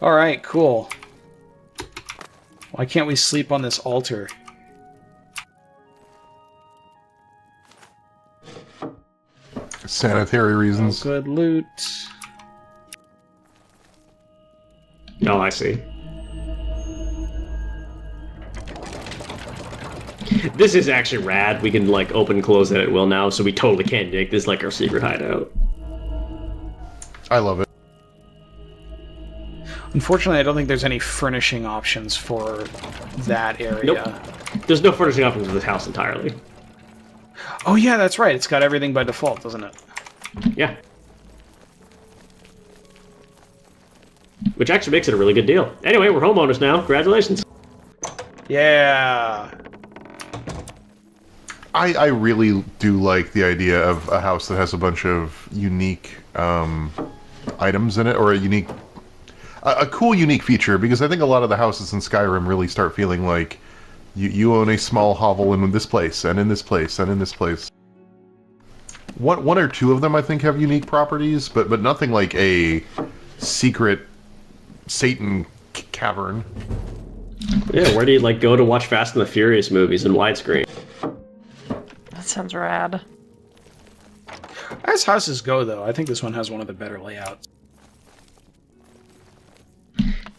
Alright, cool. Why can't we sleep on this altar? Sanitary reasons. Oh, good loot. Oh, I see. This is actually rad. We can, like, open and close that at will now, so we totally can dig. This is, like, our secret hideout. I love it. Unfortunately, I don't think there's any furnishing options for that area. Nope. There's no furnishing options for this house entirely. Oh yeah, that's right. It's got everything by default, doesn't it? Yeah. Which actually makes it a really good deal. Anyway, we're homeowners now. Congratulations. Yeah. I really do like the idea of a house that has a bunch of unique items in it, or a cool unique feature, because I think a lot of the houses in Skyrim really start feeling like you own a small hovel in this place, and in this place, and in this place. One or two of them, I think, have unique properties, but nothing like a secret Satan cavern. Yeah, where do you, like, go to watch Fast and the Furious movies in widescreen? That sounds rad. As houses go, though, I think this one has one of the better layouts.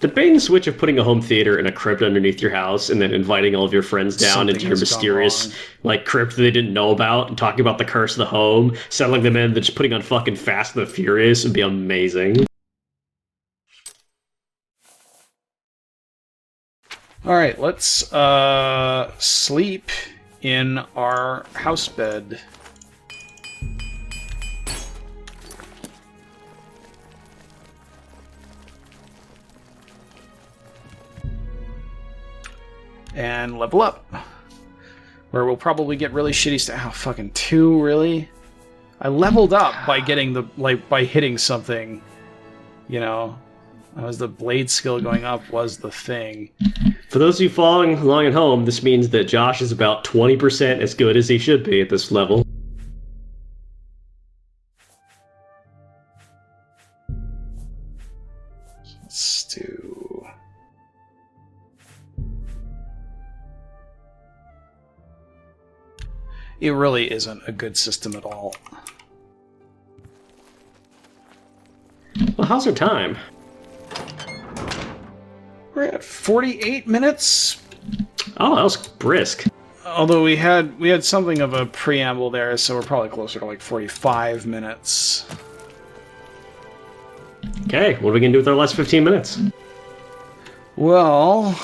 The bait and switch of putting a home theater in a crypt underneath your house and then inviting all of your friends down Something into your has gone mysterious, wrong. like, crypt that they didn't know about and talking about the curse of the home, settling them in, then just putting on fucking Fast and the Furious would be amazing. Alright, let's sleep in our house bed. And level up. Where we'll probably get really shitty stuff. Oh, fucking 2, really? I leveled up by getting the, like, by hitting something. You know? That was the blade skill going up was the thing. For those of you following along at home, this means that Josh is about 20% as good as he should be at this level. Let's do... It really isn't a good system at all. Well, how's our time? We're at 48 minutes. Oh, that was brisk. Although we had something of a preamble there, so we're probably closer to like 45 minutes. Okay, what are we gonna do with our last 15 minutes? Well,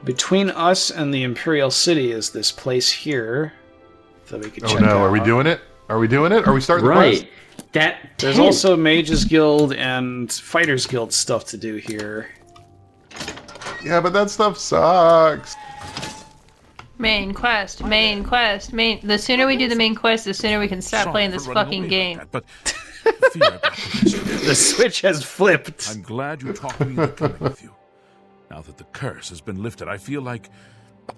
between us and the Imperial City is this place here that we could check out. Oh no, are we doing it? Are we doing it? Are we starting the Right. quest? There's also Mages Guild and Fighters Guild stuff to do here. Yeah, but that stuff sucks. Main quest, main quest, main... The sooner we do the main quest, the sooner we can stop playing this fucking game. But fear about the The switch has flipped. I'm glad you talked me into coming with you. Now that the curse has been lifted, I feel like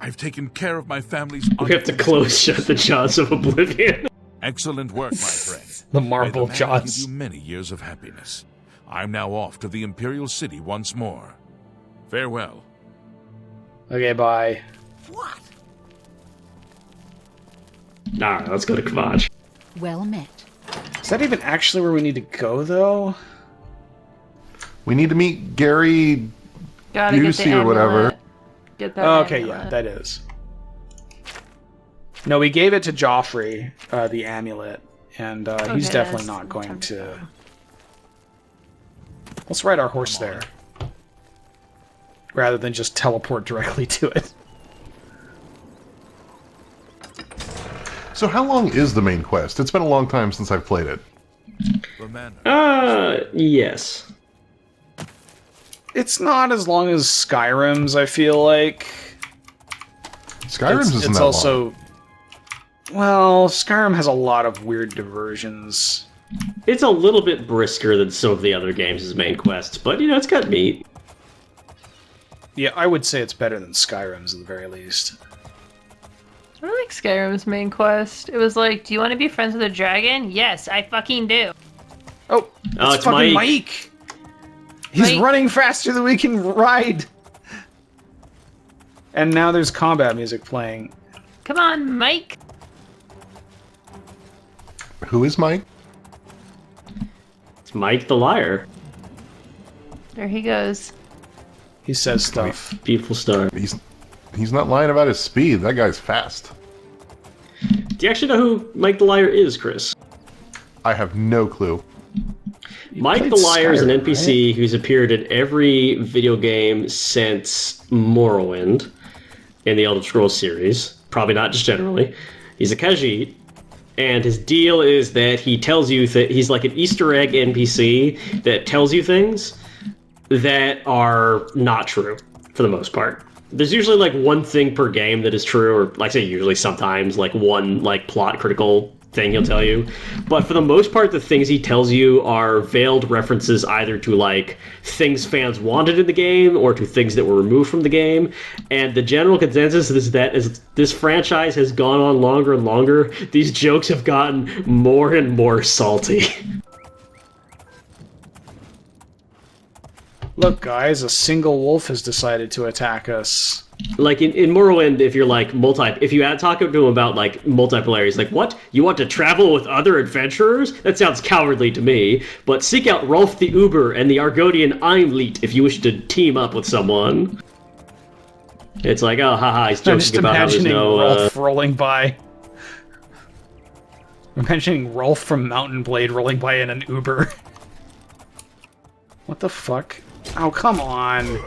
I've taken care of my family's... We have to close shut the jaws of Oblivion. Excellent work, my friend. The marble May the man jaws. give you many years of happiness. I'm now off to the Imperial City once more. Farewell. Okay, bye. Alright, let's go to Kvatch. Well met. Is that even actually where we need to go, though? We need to meet Gary Gotta get Busey the or whatever. amulet. Get that Okay, amulet. yeah, that is. No, we gave it to Joffrey, the amulet, and he's Okay, definitely that's not going time to... go. Let's ride our horse there. Rather than just teleport directly to it. So how long is the main quest? It's been a long time since I've played it. Yes. It's not as long as Skyrim's, I feel like. Skyrim's isn't it's that also... long. Well, Skyrim has a lot of weird diversions. It's a little bit brisker than some of the other games' main quests, but, you know, it's got meat. Yeah, I would say it's better than Skyrim's at the very least. I like Skyrim's main quest. It was like, do you want to be friends with a dragon? Yes, I fucking do. Oh, Oh, it's it's fucking Mike. Mike! He's Mike. running faster than we can ride. And now there's combat music playing. Come on, Mike. Who is Mike? It's Mike the liar. There he goes. He says stuff. Beautiful star. He's not lying about his speed. That guy's fast. Do you actually know who Mike the liar is, Chris? I have no clue. Mike played the Liar is an Skyrim, NPC who's appeared in every video game since Morrowind in the Elder Scrolls series. Probably not just generally. He's a Khajiit, and his deal is that he tells you that he's like an Easter egg NPC that tells you things that are not true for the most part. There's usually like one thing per game that is true, or like I say usually sometimes like one like plot critical thing he'll tell you. But for the most part, the things he tells you are veiled references either to like things fans wanted in the game or to things that were removed from the game. And the general consensus is that as this franchise has gone on longer and longer, these jokes have gotten more and more salty. Look, guys, a single wolf has decided to attack us. Like in Morrowind, if you're like if you talk to him about like multiplayer, he's like, what? You want to travel with other adventurers? That sounds cowardly to me. But seek out Rolf the Uber and the Argonian Eimleet if you wish to team up with someone. It's like, oh, haha, he's I'm just joking about how there's imagining no... Rolf rolling by. I'm imagining Rolf from Mountain Blade rolling by in an Uber. What the fuck? Oh, come on.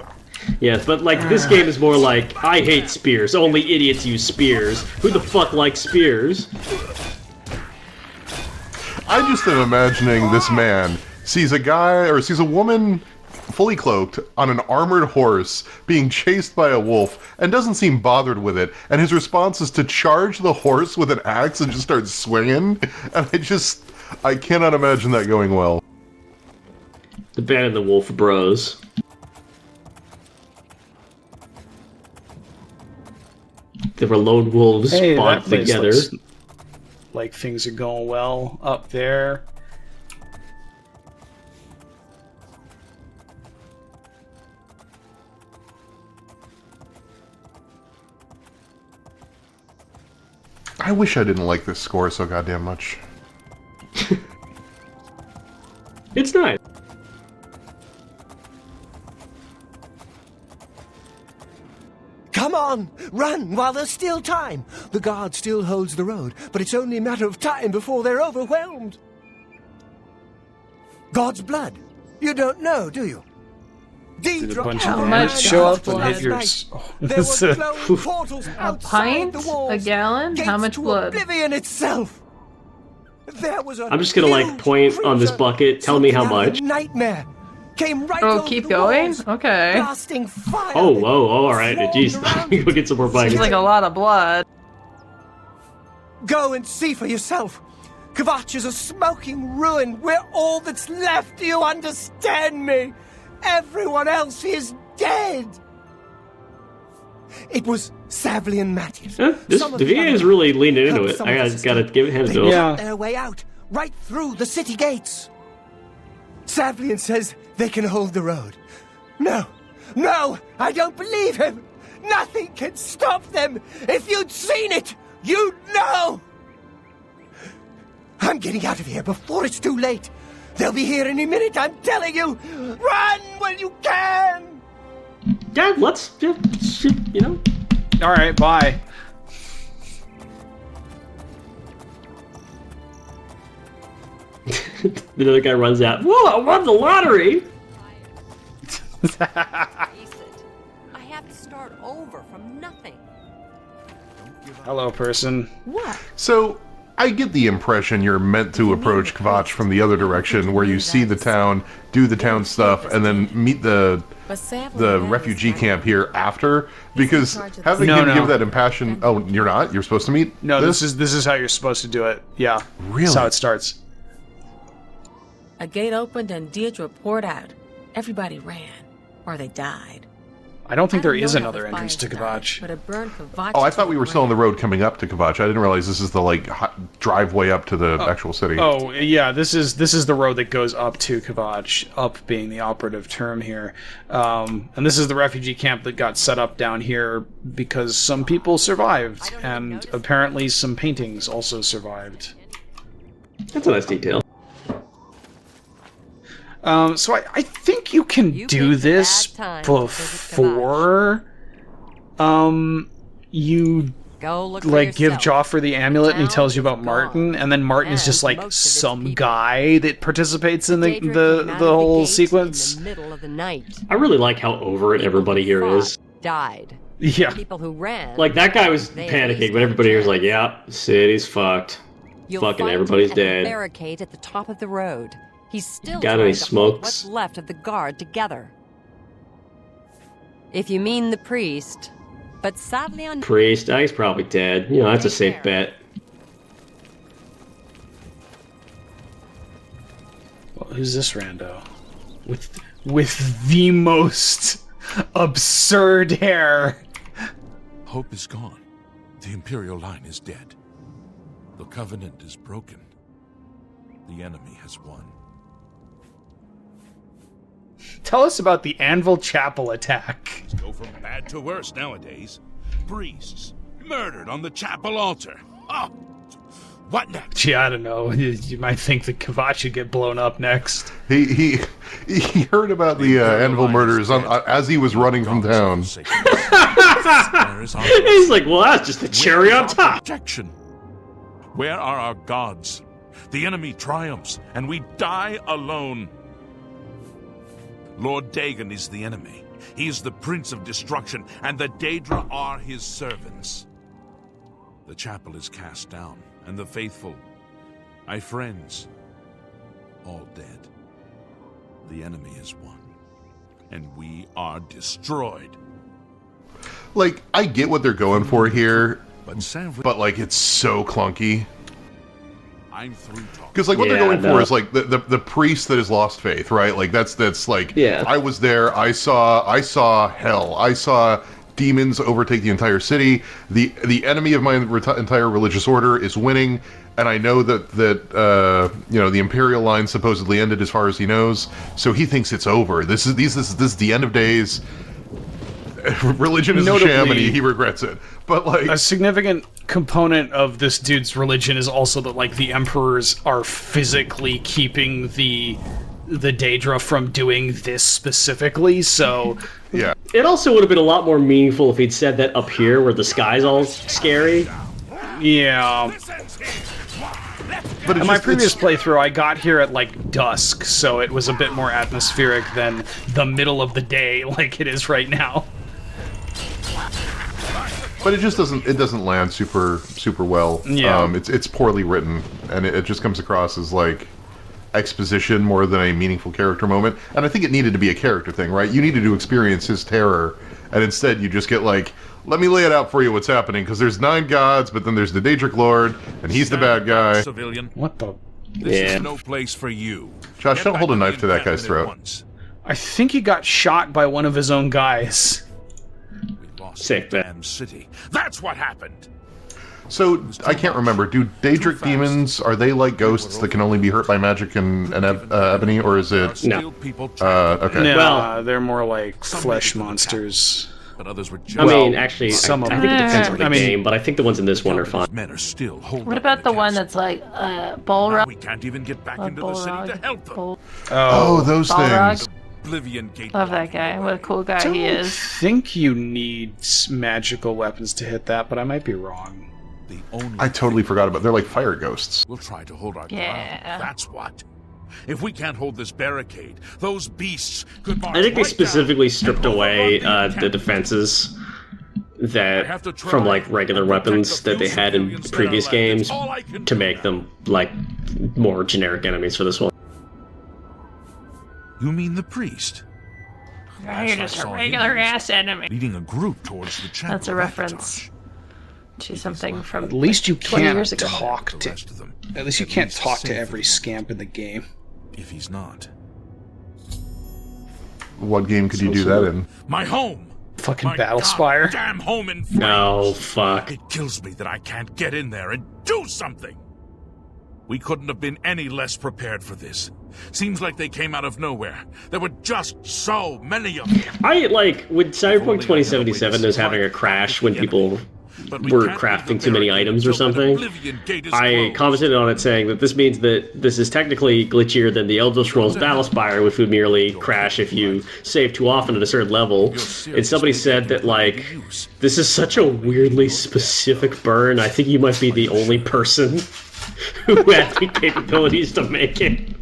Yes, but like this game is more like, I hate spears. Only idiots use spears. Who the fuck likes spears? I just am imagining this man sees a woman fully cloaked on an armored horse being chased by a wolf and doesn't seem bothered with it. And his response is to charge the horse with an axe and just start swinging. And I cannot imagine that going well. The band and the wolf bros. They were lone wolves Hey, spawned that place together. looks like things are going well up there. I wish I didn't like this score so goddamn much. It's nice. Come on, run while there's still time. The guard still holds the road, but it's only a matter of time before they're overwhelmed. God's blood. You don't know, do you? Did a bunch How of much bandits show up blood? and hit your... There were glowing portals A outside pint? the walls. A gallon? How Gates much to blood? Oblivion itself. There was a I'm just gonna like huge point on this creature, bucket. Tell me how something out of much. a nightmare. Came right Oh, over keep the going? walls, Okay. blasting fire. Oh, whoa, oh, alright. Swarmed Jeez, around go get some more bites. Seems like a lot of blood. Go and see for yourself. Kvatch is a smoking ruin. We're all that's left. Do you understand me? Everyone else is dead. It was Savlian Matthews. This Some of the the VA other is really leaning into helped it. some I of us gotta escape. give it hands They to Yeah. cut their way out, right through the city gates. Savlian says they can hold the road. No, I don't believe him. Nothing can stop them. If you'd seen it, you'd know. I'm getting out of here before it's too late. They'll be here any minute, I'm telling you. Run when you can. Yeah, let's, you know. Alright, bye. The other guy runs out. Whoa, I won the lottery! Face it. I have to start over from nothing. Hello, person. What? So, I get the impression you're meant to approach Kvatch from the other direction, where you see the town, do the town stuff, and then meet the refugee camp here after, because having No, him no. give that impassioned... Oh, you're not? You're supposed to meet No, this is how you're supposed to do it. Yeah. Really? That's how it starts. A gate opened and Deirdre poured out. Everybody ran, or they died. I don't think there don't is know how another the entrance to fire started, Kvatch. But it burned Kvatch Oh, I to thought we the were still on the ground. road coming up to Kvatch. I didn't realize this is the like driveway up to the actual city. Oh yeah, this is the road that goes up to Kvatch. Up being the operative term here, and this is the refugee camp that got set up down here because some people survived, and apparently some paintings also survived. That's a nice detail. So I think you can You do picked a this bad time to visit before you Go look for like give yourself. Joffrey the amulet and he town tells you is about gone. Martin, and then Martin is And just like most of its some people. guy that participates in the Daedric the, came out the of whole gate sequence. in the middle of the night. I really like how over it everybody here People who is. fought Died. Yeah. People who ran. Like, that guy was They at least panicking, but had a everybody here was like, chance. yeah, city's fucked. You'll fucking find everybody's him at the dead. barricade at the top of the road. He's still Got trying any to hold smokes? what's left of the guard together. If you mean the priest, but sadly on Priest, he's probably dead. You know, that's a safe Take bet. Well, who's this rando? With the most absurd hair. Hope is gone. The Imperial line is dead. The Covenant is broken. The enemy has won. Tell us about the Anvil Chapel attack. Go from bad to worse nowadays. Priests murdered on the chapel altar. Oh, what next? Gee, I don't know. You might think that Kvatch should get blown up next. He heard about the Anvil murders as he was running from town. He's He's like, well, that's just the cherry on top. Objection. Where are our gods? The enemy triumphs, and we die alone. Lord Dagon is the enemy. He is the Prince of Destruction, and the Daedra are his servants. The chapel is cast down, and the faithful, my friends, all dead. The enemy is won, and we are destroyed. Like, I get what they're going for here, But Sam, but like it's so clunky. I'm through talking. Because like what they're Yeah, going no. for is like the priest that has lost faith, right? Like that's like Yeah. I was there, I saw hell, I saw demons overtake the entire city. The enemy of my entire religious order is winning, and I know that you know the Imperial line supposedly ended as far as he knows. So he thinks it's over. This is the end of days. Religion is a sham, and Notably- he regrets it. But like A significant component of this dude's religion is also that like the emperors are physically keeping the Daedra from doing this specifically. So yeah. It also would have been a lot more meaningful if he'd said that up here where the sky's all scary. yeah. But it's In my just, previous it's, playthrough, I got here at like dusk, so it was a bit more atmospheric than the middle of the day like it is right now. but it just doesn't land super well. Yeah. It's poorly written, and it just comes across as like exposition more than a meaningful character moment. And I think it needed to be a character thing, right? You needed to experience his terror, and instead you just get like, let me lay it out for you what's happening, because there's 9 gods, but then there's the Daedric Lord, and he's the bad guy. Civilian, What the? this Yeah. is no place for you. Josh, Get don't back hold a to the knife to that guy's encampment throat. at once. I think he got shot by one of his own guys. We lost Safe the bet. damn city. That's what happened. So, I can't remember, do Daedric demons, are they like ghosts that can only be hurt by magic and ebony, or is There are it... No. still people trapped in okay. there, No, Well- they're more like Some flesh maybe for the monsters. but others were I just mean, actually, some of I think it depends on them. the I mean- game, but I think the ones in this one are fine. men are still holding What up about the one castle. that's like Now Balrog? we can't even get back Or into the city to Balrog? help them. Oh, those Balrog? things. Oblivion Gate. Love that guy. What a cool guy he I is. think you need magical weapons to hit that, but I might be wrong. The only I totally forgot about. They're like fire ghosts. We'll try to hold our Yeah. ground. That's what. If we can't hold this barricade, those beasts could march I think they right specifically down stripped and away overrun the defenses that I have to try from like regular and protect weapons the that they few had in civilians that are previous left. games It's all I can to do make now. them like more generic enemies for this one. You mean the priest? Oh, you're just a regular ass enemy. Leading a group towards the chapel. That's a of reference Kvatch. to something from At least you 20 can't years ago. talk The to. rest of them. At least you At can't least talk to save every them. scamp in the game. If he's not. What game could you do that in? My home! Fucking My Battle Spire. Damn home in flames. Oh, fuck. It kills me that I can't get in there and do something. We couldn't have been any less prepared for this. Seems like they came out of nowhere. There were just so many of them. I like when Cyberpunk 2077 was having a crash when people were crafting too many items or something. I commented on it saying that this means that this is technically glitchier than the Elder Scrolls Battle Spire, which would merely crash if you save too often at a certain level. And somebody said that, like, this is such a weirdly specific burn. I think you might be the only person who had the capabilities to make it.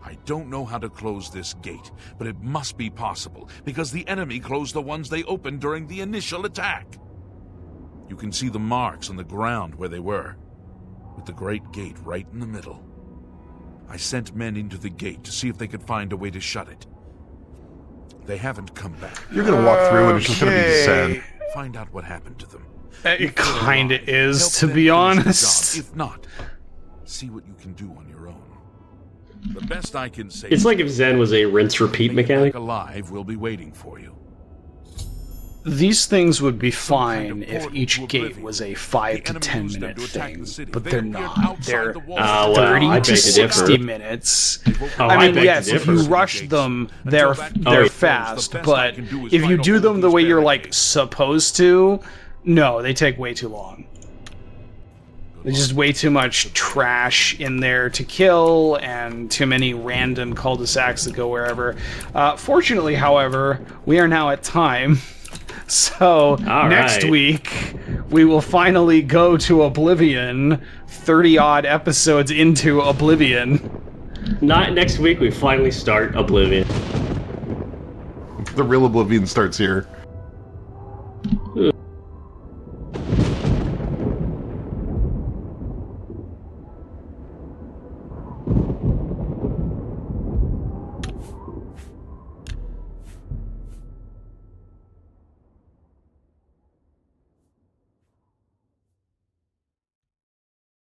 I don't know how to close this gate, but it must be possible, because the enemy closed the ones they opened during the initial attack. You can see the marks on the ground where they were, with the great gate right in the middle. I sent men into the gate to see if they could find a way to shut it. They haven't come back. You're gonna walk through and it's just gonna be sad. Find out what happened to them. It kinda is, Help to them be finish the honest. job. If not, see what you can do on your own. The best I can say. It's like if Zen was a rinse-repeat Make it back mechanic. alive, we'll be waiting for you. These things would be Some kind fine of if portal each to gate Oblivion. was a 5 to The 10 enemy used them minute to attack thing, the city. but They they're appeared not. outside They're the walls. well, 30 I to beg to 60 differ. minutes. Oh, I I mean, beg yes, to if differ. you rush them, they're yeah. fast. But if you do them the way you're like supposed to, no, they take way too long. There's just way too much trash in there to kill, and too many random cul-de-sacs that go wherever. Fortunately, however, we are now at time. So, next right. week, we will finally go to Oblivion, 30-odd episodes into Oblivion. Not next week, we finally start Oblivion. The real Oblivion starts here.